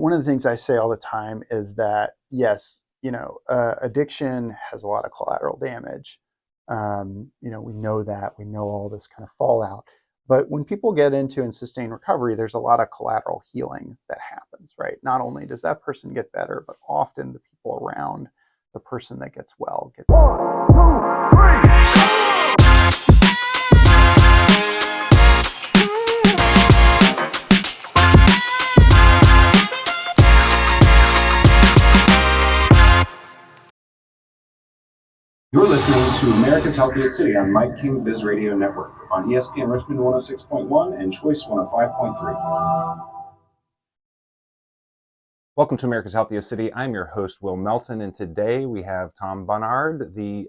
One of the things I say all the time is that, yes, addiction has a lot of collateral damage. We know that. We know all this kind of fallout. But when people get into and sustain recovery, there's a lot of collateral healing that happens, right? Not only does that person get better, but often the people around the person that gets well get. You're listening to America's Healthiest City on Mike King Biz Radio Network on ESPN Richmond 106.1 and Choice 105.3. Welcome to America's Healthiest City. I'm your host, Will Melton, and today we have Tom Bannard, the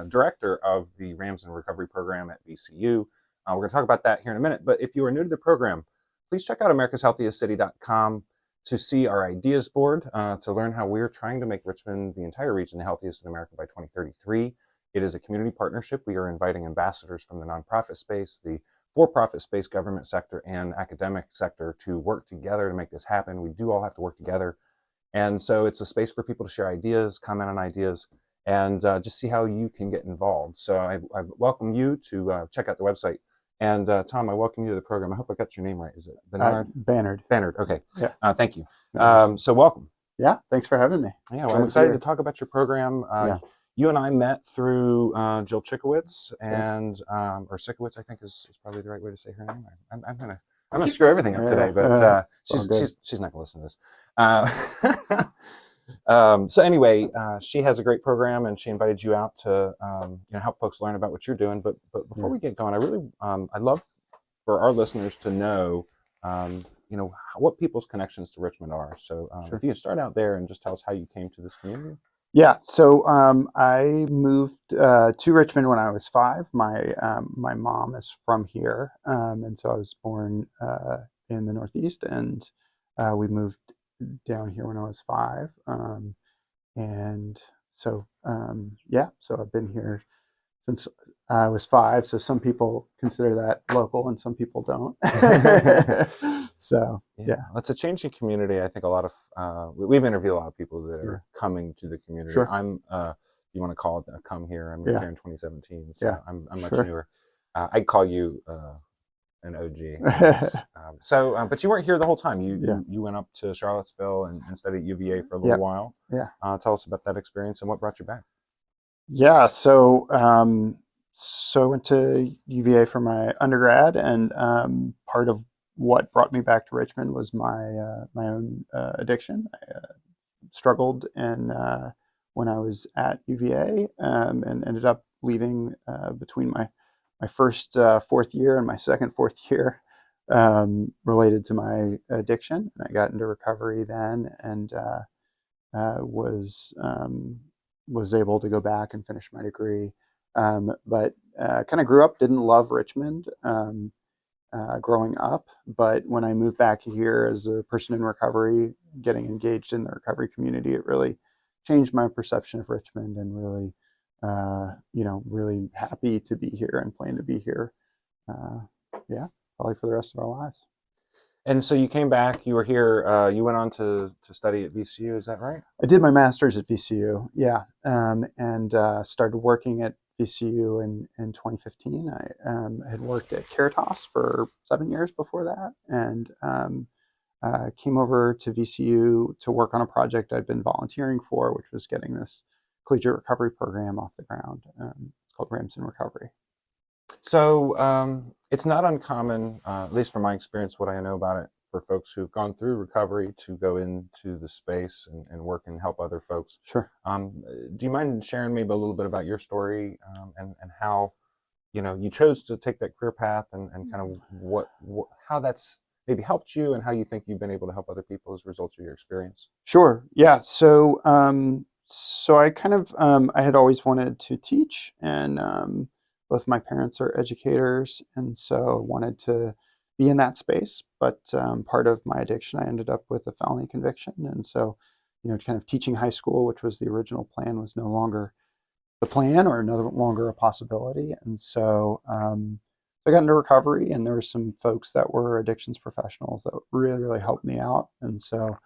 director of the Rams in Recovery program at VCU. We're going to talk about that here in a minute, but if you are new to the program, please check out americashealthiestcity.com to see our ideas board, to learn how we're trying to make Richmond, the entire region, the healthiest in America by 2033. It is a community partnership. We are inviting ambassadors from the nonprofit space, the for-profit space, government sector, and academic sector to work together to make this happen. We do all have to work together. And so it's a space for people to share ideas, comment on ideas, and just see how you can get involved. So I welcome you to check out the website. And Tom, I welcome you to the program. I hope I got your name right. Is it Bannard? Bannard. Bannard. Okay. Yeah. Thank you. Nice. So welcome. Yeah. Thanks for having me. Yeah. Well, I'm excited to talk about your program. You and I met through Jill Chikowitz, and or Sikowitz, I think is probably the right way to say her name. I'm gonna screw everything up today, but she's not gonna listen to this. So anyway, she has a great program, and she invited you out to help folks learn about what you're doing. But before we get going, I'd love for our listeners to know, what people's connections to Richmond are. So if you could start out there and just tell us how you came to this community. Yeah, so I moved to Richmond when I was 5. My mom is from here, and so I was born in the Northeast, and we moved down here when I was 5, and so so I've been here since I was 5. So some people consider that local, and some people don't. So yeah, it's a changing community. I think a lot of we've interviewed a lot of people that are coming to the community. Sure. I'm you want to call it come here? I moved here in 2017, so I'm much newer. I'd call you an OG. But you weren't here the whole time. You went up to Charlottesville and studied at UVA for a little while. Yeah. Tell us about that experience and what brought you back. Yeah, so I went to UVA for my undergrad, and part of what brought me back to Richmond was my own addiction. I struggled when I was at UVA, and ended up leaving between my first fourth year and my second fourth year, related to my addiction. And I got into recovery then, and was able to go back and finish my degree, but kind of grew up, didn't love Richmond growing up, but when I moved back here as a person in recovery, getting engaged in the recovery community, it really changed my perception of Richmond, and really, really happy to be here and plan to be here, probably for the rest of our lives. And so you came back, you were here, you went on to study at VCU, is that right? I did my master's at VCU, and started working at VCU in 2015. I had worked at Caritas for 7 years before that, and came over to VCU to work on a project I'd been volunteering for, which was getting this collegiate recovery program off the ground. It's called Rams in Recovery. So it's not uncommon, at least from my experience, what I know about it, for folks who've gone through recovery to go into the space and work and help other folks. Sure. Do you mind sharing maybe a little bit about your story, and how you chose to take that career path, and kind of how that's maybe helped you, and how you think you've been able to help other people as a result of your experience? Sure. Yeah. So I kind of I had always wanted to teach, and both my parents are educators, and so wanted to be in that space. But part of my addiction, I ended up with a felony conviction, and so kind of teaching high school, which was the original plan, was no longer the plan, or no longer a possibility. And so I got into recovery, and there were some folks that were addictions professionals that really, really helped me out. And so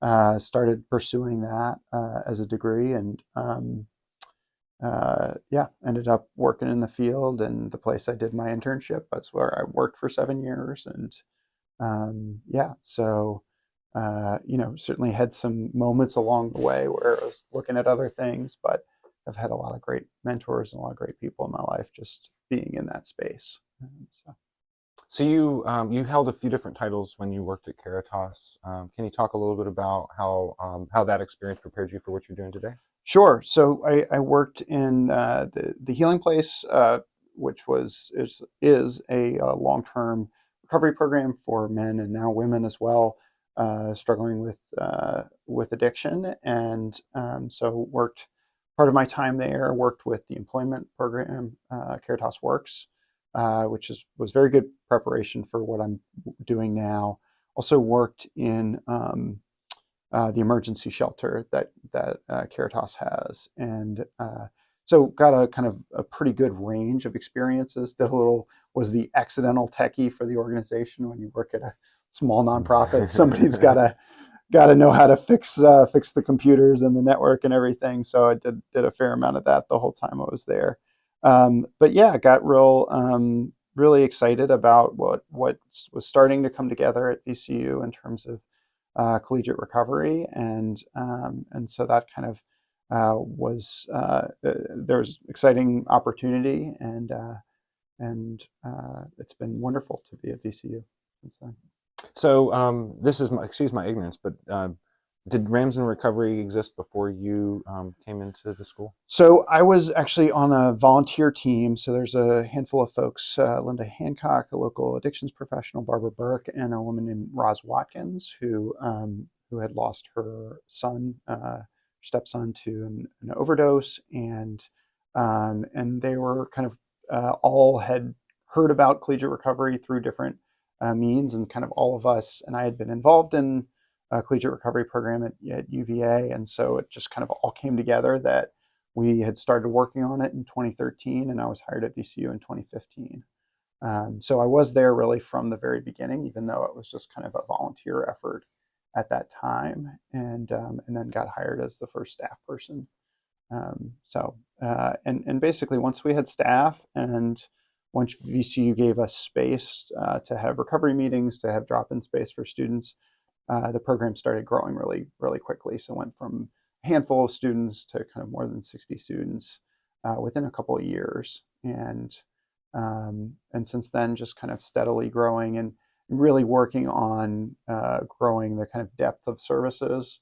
started pursuing that as a degree, and yeah, ended up working in the field. And the place I did my internship, that's where I worked for 7 years. And yeah, so certainly had some moments along the way where I was looking at other things, but I've had a lot of great mentors and a lot of great people in my life just being in that space. So. So you held a few different titles when you worked at Caritas. Can you talk a little bit about how that experience prepared you for what you're doing today? Sure. So I worked in the Healing Place, which is a long-term recovery program for men and now women as well, struggling with addiction. And so worked part of my time there. Worked with the employment program, Caritas Works, which was very good preparation for what I'm doing now. Also worked in the emergency shelter that Caritas has, and so got a kind of a pretty good range of experiences. Did a little was the accidental techie for the organization. When you work at a small nonprofit, somebody's got to know how to fix the computers and the network and everything. So I did a fair amount of that the whole time I was there. But yeah, got really excited about what was starting to come together at VCU in terms of collegiate recovery, and so that kind of there was exciting opportunity, and it's been wonderful to be at VCU since then. So this is excuse my ignorance, but did Ramsden Recovery exist before you came into the school? So I was actually on a volunteer team. So there's a handful of folks: Linda Hancock, a local addictions professional, Barbara Burke, and a woman named Roz Watkins, who had lost her son, stepson, to an overdose, and they were kind of all had heard about collegiate recovery through different means, and kind of all of us, and I had been involved in collegiate recovery program at UVA, and so it just kind of all came together that we had started working on it in 2013, and I was hired at VCU in 2015. So I was there really from the very beginning, even though it was just kind of a volunteer effort at that time, and then got hired as the first staff person. And basically once we had staff, and once VCU gave us space to have recovery meetings, to have drop-in space for students, the program started growing really quickly. So it went from a handful of students to kind of more than 60 students within a couple of years, and since then just kind of steadily growing and really working on growing the kind of depth of services.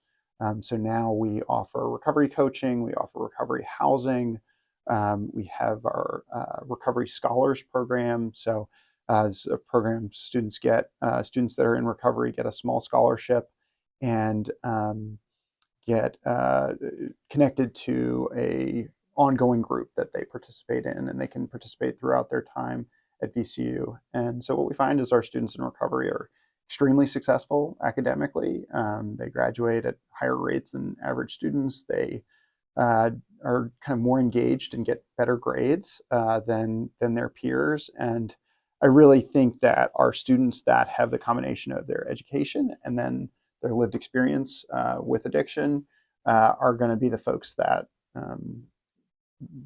So now we offer recovery coaching, we offer recovery housing, we have our recovery scholars program. So as a program, students that are in recovery get a small scholarship and get connected to a ongoing group that they participate in, and they can participate throughout their time at VCU. And so what we find is our students in recovery are extremely successful academically. They graduate at higher rates than average students. They are kind of more engaged and get better grades than their peers. And I really think that our students that have the combination of their education and then their lived experience with addiction are going to be the folks that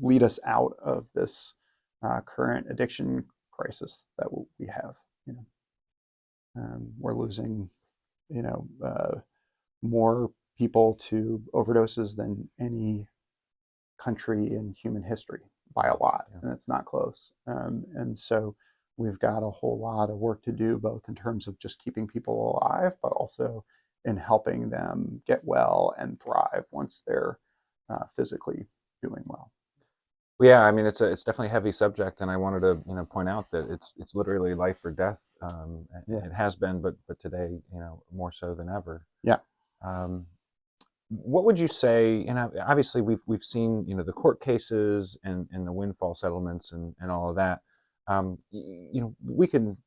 lead us out of this current addiction crisis that we have. We're losing, more people to overdoses than any country in human history by a lot, and it's not close. And so we've got a whole lot of work to do, both in terms of just keeping people alive, but also in helping them get well and thrive once they're physically doing well. Well, yeah, I mean it's definitely a heavy subject, and I wanted to point out that it's literally life or death. Yeah. It has been, but today more so than ever. Yeah. Um, what would you say? And obviously we've seen the court cases and the windfall settlements and all of that. We can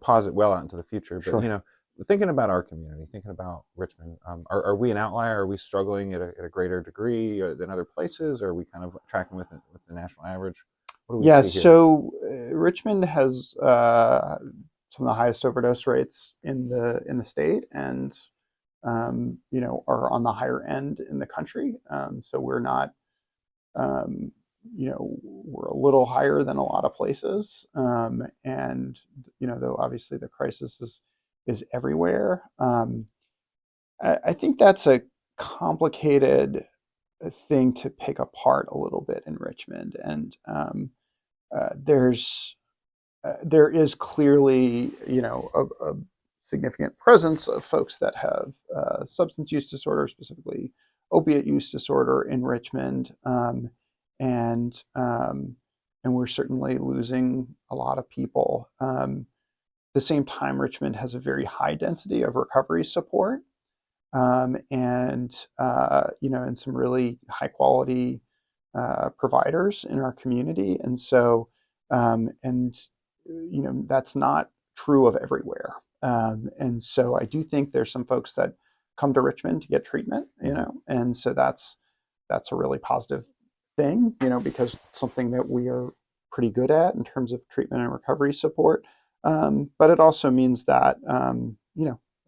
pause it well out into the future, but Sure. thinking about our community, thinking about Richmond, are we an outlier? Are we struggling at a greater degree than other places? Or are we kind of tracking with the national average? What do we Yeah. see here? So Richmond has some of the highest overdose rates in the state, and are on the higher end in the country. So we're not, we're a little higher than a lot of places. And, though obviously the crisis is everywhere. I think that's a complicated thing to pick apart a little bit in Richmond. And uh, there's there is clearly, a significant presence of folks that have substance use disorder, specifically opiate use disorder in Richmond, and and we're certainly losing a lot of people. At the same time, Richmond has a very high density of recovery support, and some really high quality providers in our community, and so and that's not true of everywhere. And so I do think there's some folks that come to Richmond to get treatment, and so that's a really positive thing, because it's something that we are pretty good at in terms of treatment and recovery support. But it also means that some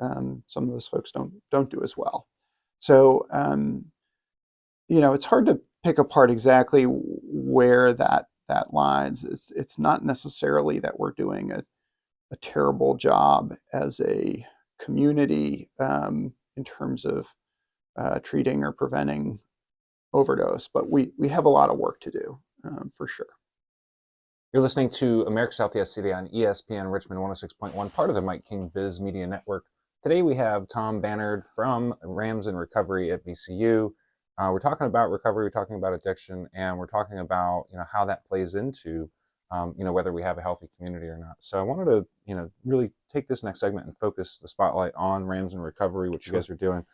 of those folks don't do as well. So it's hard to pick apart exactly where that lies. It's not necessarily that we're doing a terrible job as a community in terms of treating or preventing overdose, but we have a lot of work to do, for sure. You're listening to America's Healthiest City on ESPN Richmond 106.1, part of the Mike King Biz Media Network. Today we have Tom Bannard from Rams in Recovery at VCU. We're talking about recovery, we're talking about addiction, and we're talking about how that plays into whether we have a healthy community or not. So I wanted to really take this next segment and focus the spotlight on Rams in Recovery, what you guys are doing.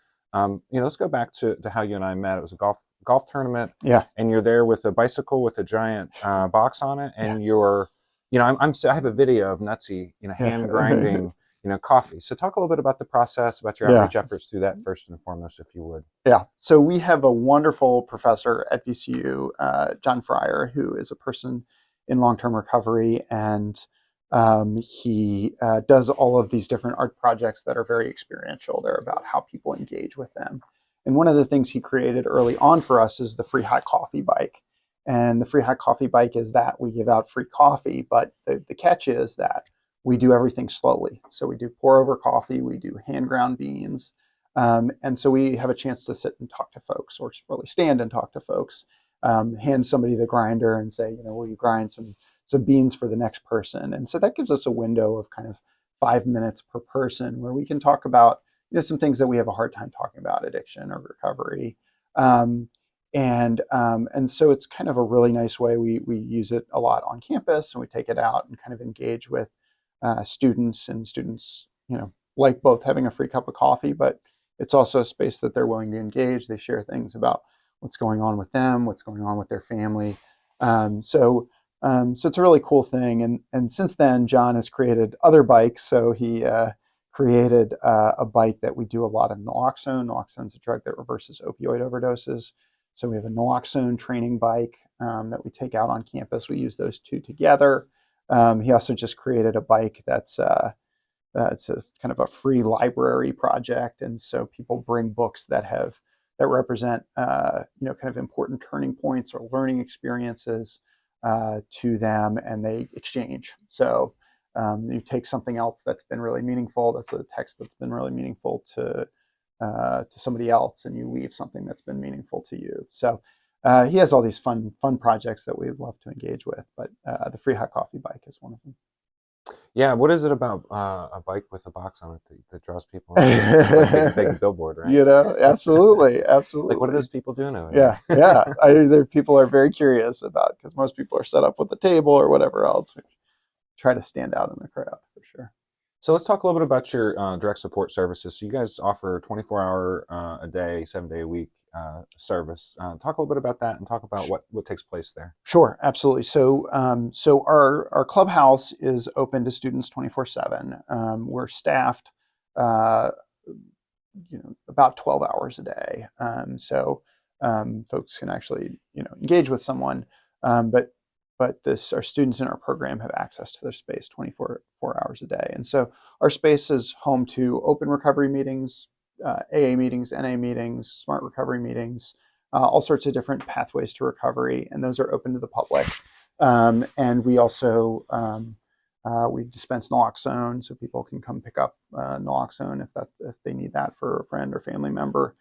Let's go back to how you and I met. It was a golf tournament. Yeah. And you're there with a bicycle with a giant box on it, and you're, I have a video of Nutsy, hand grinding, coffee. So talk a little bit about the process, about your outreach efforts through that first and foremost, if you would. Yeah. So we have a wonderful professor at VCU, John Fryer, who is a person in long-term recovery, and he does all of these different art projects that are very experiential. They're about how people engage with them. And one of the things he created early on for us is the free hot coffee bike. And the free hot coffee bike is that we give out free coffee, but the catch is that we do everything slowly. So we do pour over coffee, we do hand ground beans. And so we have a chance to sit and talk to folks, or really stand and talk to folks, hand somebody the grinder and say, will you grind some beans for the next person? And so that gives us a window of kind of 5 minutes per person where we can talk about some things that we have a hard time talking about, addiction or recovery. And so it's kind of a really nice way. We use it a lot on campus, and we take it out and kind of engage with students, and students, like both having a free cup of coffee, but it's also a space that they're willing to engage. They share things about what's going on with them, what's going on with their family. So it's a really cool thing. And since then, John has created other bikes. So he created a bike that we do a lot of naloxone. Naloxone is a drug that reverses opioid overdoses. So we have a naloxone training bike that we take out on campus. We use those two together. He also just created a bike that's it's a kind of a free library project, and so people bring books that represent kind of important turning points or learning experiences to them, and they exchange. So you take something else that's been really meaningful, that's a text that's been really meaningful to somebody else, and you leave something that's been meaningful to you. So he has all these fun projects that we'd love to engage with, but the free hot coffee bike is one of them. Yeah, what is it about a bike with a box on it that draws people in? It's just like a big billboard, right? Absolutely. Like, what are those people doing over there? Yeah. People are very curious about, because most people are set up with a table or whatever else. We try to stand out in the crowd, for sure. So let's talk a little bit about your direct support services. So you guys offer 24-hour a day, 7-day a week service. Talk a little bit about that, and talk about what takes place there. Sure, absolutely. So our clubhouse is open to students 24/7. We're staffed, about 12 hours a day. So folks can actually engage with someone, but our students in our program have access to their space 24 hours a day. And so our space is home to open recovery meetings AA meetings, NA meetings, smart recovery meetings, all sorts of different pathways to recovery, and those are open to the public. And we also we dispense naloxone, so people can come pick up naloxone if they need that for a friend or family member.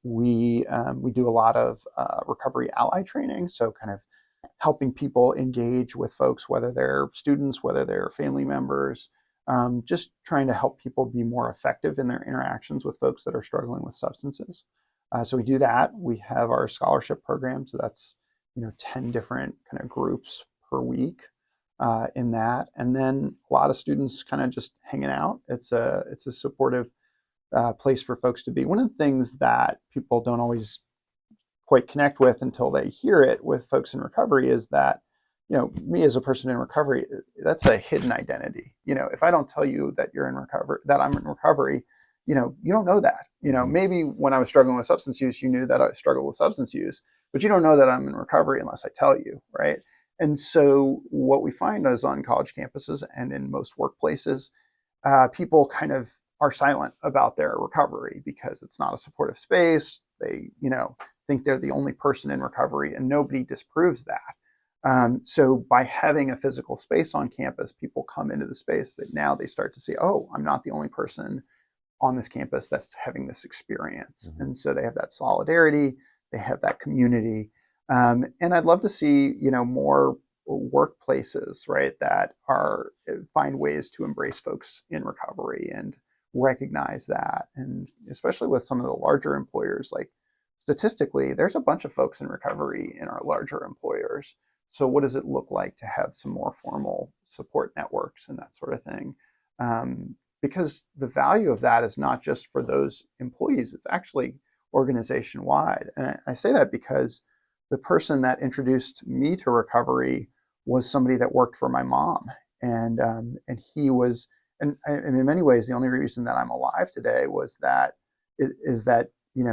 We do a lot of recovery ally training, so kind of helping people engage with folks, whether they're students, whether they're family members, just trying to help people be more effective in their interactions with folks that are struggling with substances. So we do that. We have our scholarship program, so that's 10 different kind of groups per week in that, and then a lot of students kind of just hanging out. It's a supportive place for folks to be. One of the things that people don't always quite connect with until they hear it with folks in recovery is that, me as a person in recovery, that's a hidden identity. If I don't tell you that you're in recovery, that I'm in recovery, you don't know that. Mm-hmm. Maybe when I was struggling with substance use, you knew that I struggled with substance use, but you don't know that I'm in recovery unless I tell you, right? And so what we find is on college campuses and in most workplaces, people kind of are silent about their recovery because it's not a supportive space. They, think they're the only person in recovery, and nobody disproves that. So by having a physical space on campus, people come into the space that now they start to see, oh, I'm not the only person on this campus that's having this experience. Mm-hmm. And so they have that solidarity, they have that community. And I'd love to see, more workplaces, right, that are find ways to embrace folks in recovery and recognize that. And especially with some of the larger employers, like statistically, there's a bunch of folks in recovery in our larger employers. So what does it look like to have some more formal support networks and that sort of thing? Because the value of that is not just for those employees, it's actually organization wide. And I say that because the person that introduced me to recovery was somebody that worked for my mom. And he was, and in many ways, the only reason that I'm alive today was that is that,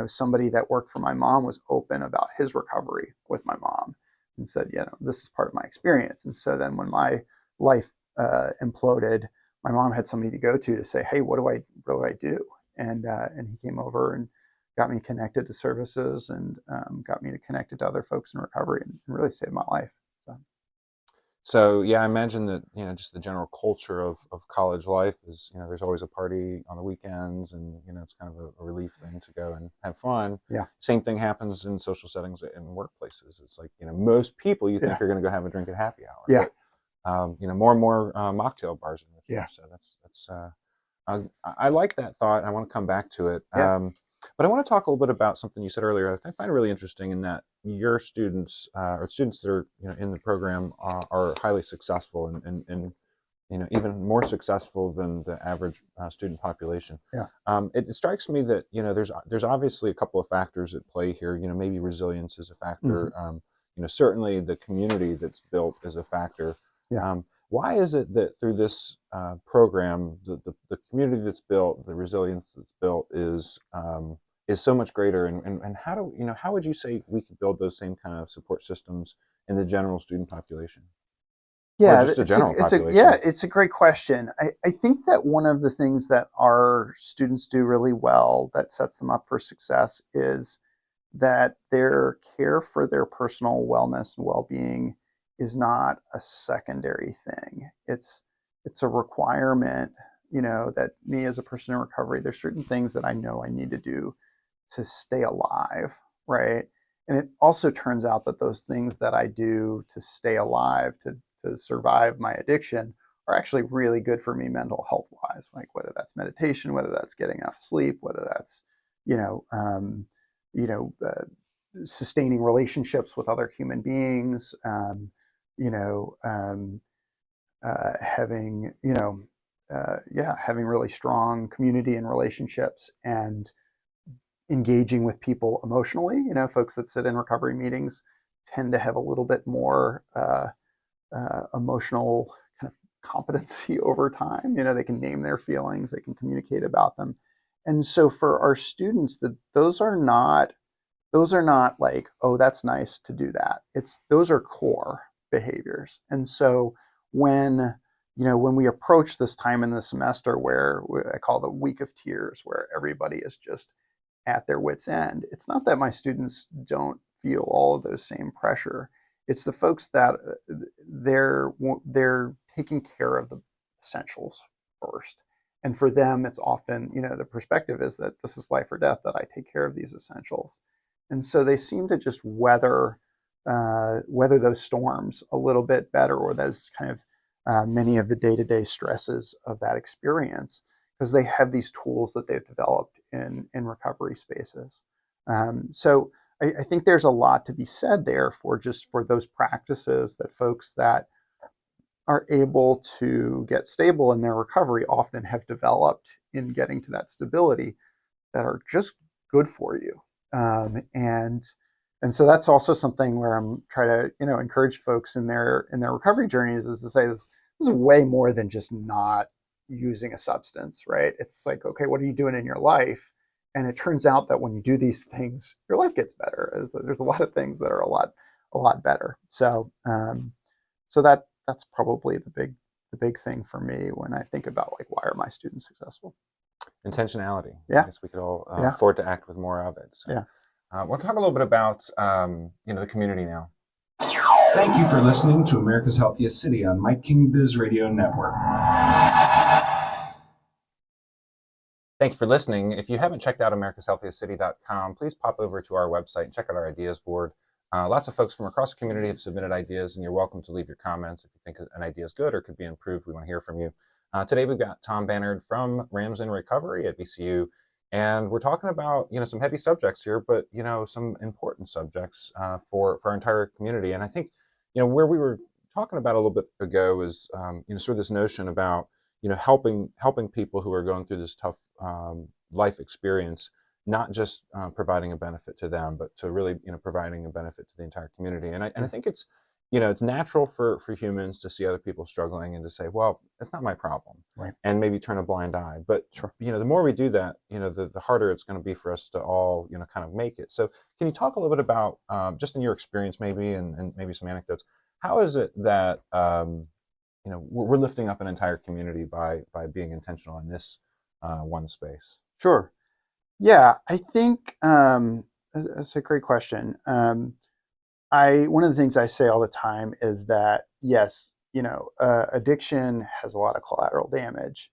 somebody that worked for my mom was open about his recovery with my mom and said, this is part of my experience. And so then when my life imploded, my mom had somebody to go to say, hey, what do I do? And he came over and got me connected to services and got me connected to other folks in recovery and really saved my life. So yeah, I imagine that just the general culture of college life is there's always a party on the weekends, and it's kind of a relief thing to go and have fun. Yeah. Same thing happens in social settings in workplaces. It's like most people you think Yeah. are going to go have a drink at happy hour, Yeah. but more and more mocktail bars in Richmond. Yeah. So that's I like that thought. I want to come back to it. Yeah. But I want to talk a little bit about something you said earlier. I find it really interesting in that your students, or students that are in the program, are highly successful and even more successful than the average student population. Yeah. It strikes me that there's obviously a couple of factors at play here. Maybe resilience is a factor. Mm-hmm. Certainly the community that's built is a factor. Yeah. Why is it that through this program, the community that's built, the resilience that's built is so much greater? And how would you say we could build those same kind of support systems in the general student population, or Yeah, just the general yeah, population? it's a great question. I think that one of the things that our students do really well that sets them up for success is that their care for their personal wellness and well-being is not a secondary thing. It's a requirement, that me as a person in recovery, there's certain things that I know I need to do to stay alive, right? And it also turns out that those things that I do to stay alive, to survive my addiction, are actually really good for me mental health wise. Like whether that's meditation, whether that's getting enough sleep, whether that's, you know, um, you know, uh, sustaining relationships with other human beings, you know, having, yeah, having really strong community and relationships and engaging with people emotionally. Folks that sit in recovery meetings tend to have a little bit more emotional kind of competency over time. They can name their feelings, they can communicate about them. And so for our students, those are not like, oh, that's nice to do that. Those are core behaviors. And so when when we approach this time in the semester where I call the week of tears, where everybody is just at their wits' end, it's not that my students don't feel all of those same pressure. It's the folks that they're taking care of the essentials first. And for them, it's often, the perspective is that this is life or death, that I take care of these essentials. And so they seem to just weather those storms a little bit better, or those kind of many of the day-to-day stresses of that experience, because they have these tools that they've developed in recovery spaces. So I think there's a lot to be said there for those practices that folks that are able to get stable in their recovery often have developed in getting to that stability, that are just good for you. And so that's also something where I'm trying to encourage folks in their recovery journeys, is to say this is way more than just not using a substance, right? It's like, okay, what are you doing in your life? And it turns out that when you do these things, your life gets better. There's a lot of things that are a lot better. So that's probably the big thing for me when I think about, like, why are my students successful? Intentionality. I Yeah, guess we could all yeah, afford to act with more of it. So, yeah. we'll talk a little bit about the community now. Thank you for listening to America's Healthiest City on Mike King Biz Radio Network. Thank you for listening. If you haven't checked out americashealthiestcity.com, please pop over to our website and check out our ideas board. Lots of folks from across the community have submitted ideas, and you're welcome to leave your comments if you think an idea is good or could be improved. We want to hear from you. Today we've got Tom Bannard from Rams in Recovery at VCU, and we're talking about some heavy subjects here, but some important subjects for our entire community. And I think where we were talking about a little bit ago is sort of this notion about helping people who are going through this tough life experience, not just providing a benefit to them, but to really providing a benefit to the entire community. And I think it's it's natural for humans to see other people struggling and to say, well, it's not my problem, Right. and maybe turn a blind eye. But Sure. the more we do that, the harder it's going to be for us to all kind of make it. So can you talk a little bit about just in your experience, maybe, and maybe some anecdotes, how is it that we're lifting up an entire community by being intentional in this one space? Sure. Yeah, I think that's a great question. One of the things I say all the time is that, yes, addiction has a lot of collateral damage.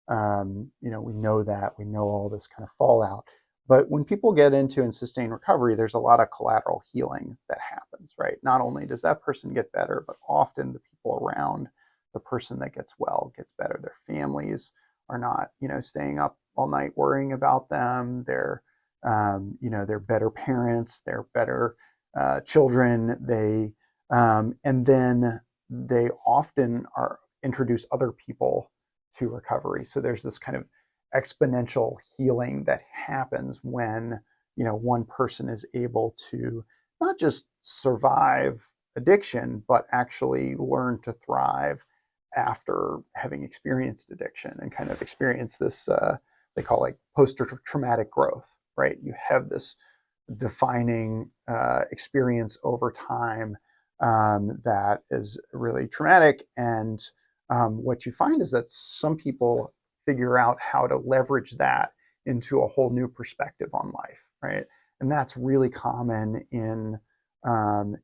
We know that. We know all this kind of fallout. But when people get into and sustain recovery, there's a lot of collateral healing that happens, right? Not only does that person get better, but often the people around the person that gets well gets better. Their families are not, staying up all night worrying about them. They're better parents. They're better children. And then they often introduce other people to recovery. So there's this kind of exponential healing that happens when one person is able to not just survive addiction, but actually learn to thrive after having experienced addiction, and kind of experience this they call, like, post-traumatic growth, right? You have this defining experience over time that is really traumatic. And what you find is that some people figure out how to leverage that into a whole new perspective on life, right? And that's really common in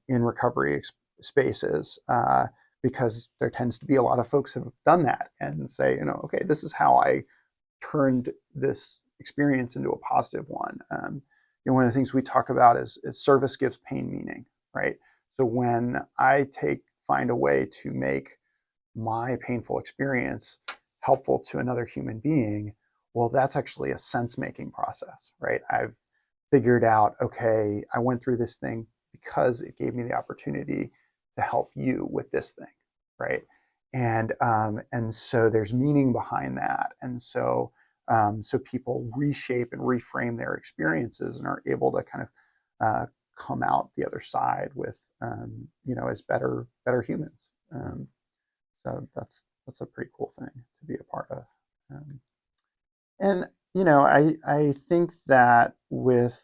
recovery spaces, because there tends to be a lot of folks who have done that and say, okay, this is how I turned this experience into a positive one. One of the things we talk about is service gives pain meaning, right? So when I find a way to make my painful experience helpful to another human being, well, that's actually a sense-making process, right? I've figured out, okay, I went through this thing because it gave me the opportunity to help you with this thing, right? And so there's meaning behind that, and so people reshape and reframe their experiences and are able to kind of come out the other side with as better humans. So that's a pretty cool thing to be a part of. And I think that with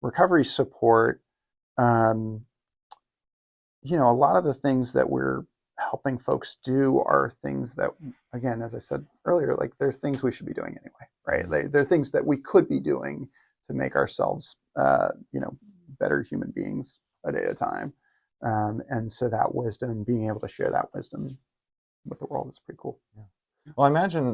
recovery support, a lot of the things that we're helping folks do are things that, again, as I said earlier, like they're things we should be doing anyway, right? They're things that we could be doing to make ourselves, better human beings a day at a time. And so that wisdom, being able to share that wisdom with the world is pretty cool. Yeah. Well, I imagine,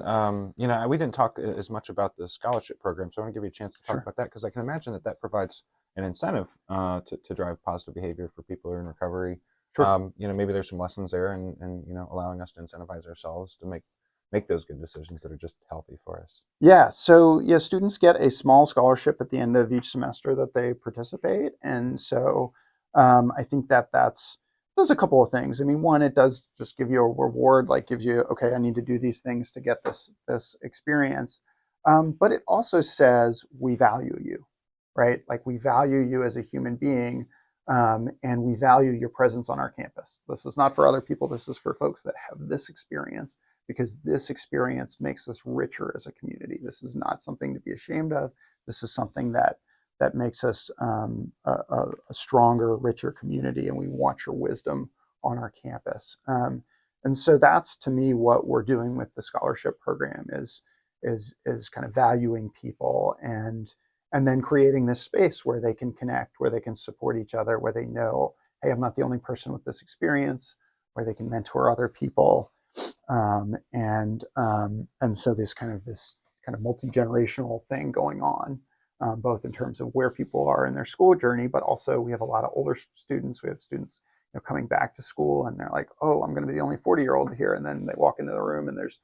we didn't talk as much about the scholarship program, so I want to give you a chance to talk Sure. about that, because I can imagine that provides an incentive to drive positive behavior for people who are in recovery. Sure. Maybe there's some lessons there, and allowing us to incentivize ourselves to make those good decisions that are just healthy for us. Yeah. So yeah, students get a small scholarship at the end of each semester that they participate, and so I think that does a couple of things. I mean, one, it does just give you a reward, like gives you, okay, I need to do these things to get this experience, but it also says we value you, right? Like we value you as a human being, and we value your presence on our campus. This is not for other people. This is for folks that have this experience, because this experience makes us richer as a community. This is not something to be ashamed of. This is something that makes us a stronger, richer community, and we want your wisdom on our campus. And so that's, to me, what we're doing with the scholarship program is kind of valuing people, and then creating this space where they can connect, where they can support each other, where they know, hey, I'm not the only person with this experience, where they can mentor other people. And so this kind of multi-generational thing going on, both in terms of where people are in their school journey, but also we have a lot of older students. We have students coming back to school, and they're like, oh, I'm going to be the only 40-year-old here. And then they walk into the room, and there's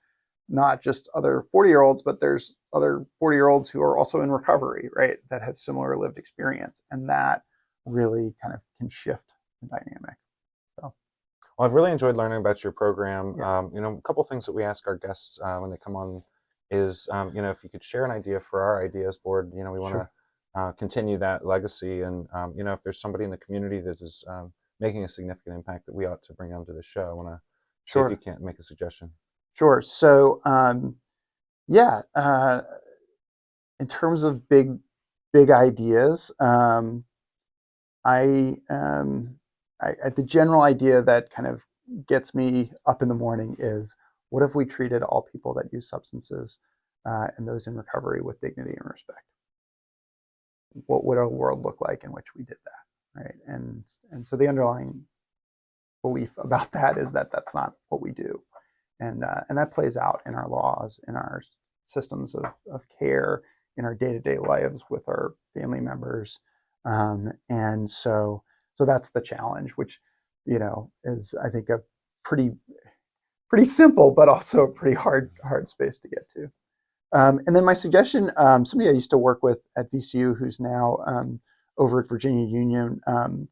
not just other 40-year-olds, but there's other 40-year-olds who are also in recovery, right, that have similar lived experience. And that really kind of can shift the dynamic. So. Well, I've really enjoyed learning about your program. Yeah. A couple things that we ask our guests when they come on is, if you could share an idea for our ideas board. We want to Sure. continue that legacy, and if there's somebody in the community that is making a significant impact that we ought to bring onto the show, I want to see if you can't make a suggestion. Sure. So, in terms of big ideas, the general idea that kind of gets me up in the morning is, what if we treated all people that use substances and those in recovery with dignity and respect? What would our world look like in which we did that, right? And so the underlying belief about that is that that's not what we do, and that plays out in our laws, in our systems of care, in our day-to-day lives with our family members, and so that's the challenge, which is, I think, a pretty simple, but also a pretty hard space to get to. And then my suggestion, somebody I used to work with at VCU who's now over at Virginia Union,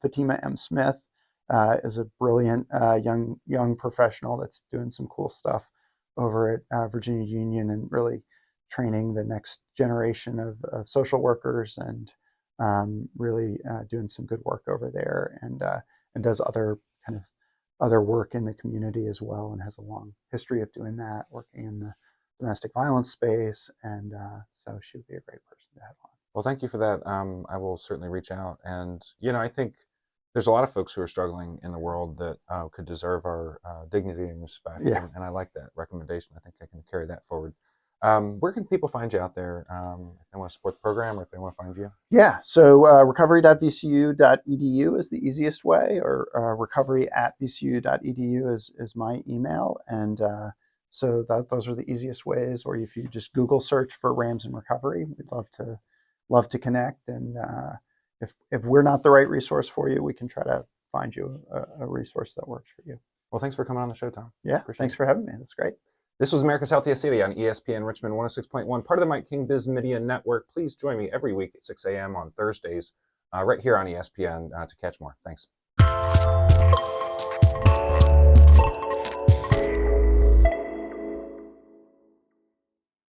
Fatima M. Smith, is a brilliant young professional that's doing some cool stuff over at Virginia Union, and really training the next generation of social workers, and really doing some good work over there, and does other work in the community as well, and has a long history of doing that, working in the domestic violence space, and so she would be a great person to have on. Well, thank you for that. I will certainly reach out, and I think there's a lot of folks who are struggling in the world that could deserve our dignity and respect, Yeah. and I like that recommendation. I think I can carry that forward. Where can people find you out there if they want to support the program, or if they want to find you? Yeah, so recovery.vcu.edu is the easiest way, or recovery@vcu.edu is my email, and so those are the easiest ways. Or if you just Google search for Rams in Recovery, we'd love to connect. And if we're not the right resource for you, we can try to find you a resource that works for you. Well, thanks for coming on the show, Tom. Yeah, thanks for having me. That's great. This was America's Healthiest City on ESPN Richmond 106.1, part of the Mike King Biz Media Network. Please join me every week at 6 a.m. on Thursdays, right here on ESPN to catch more. Thanks.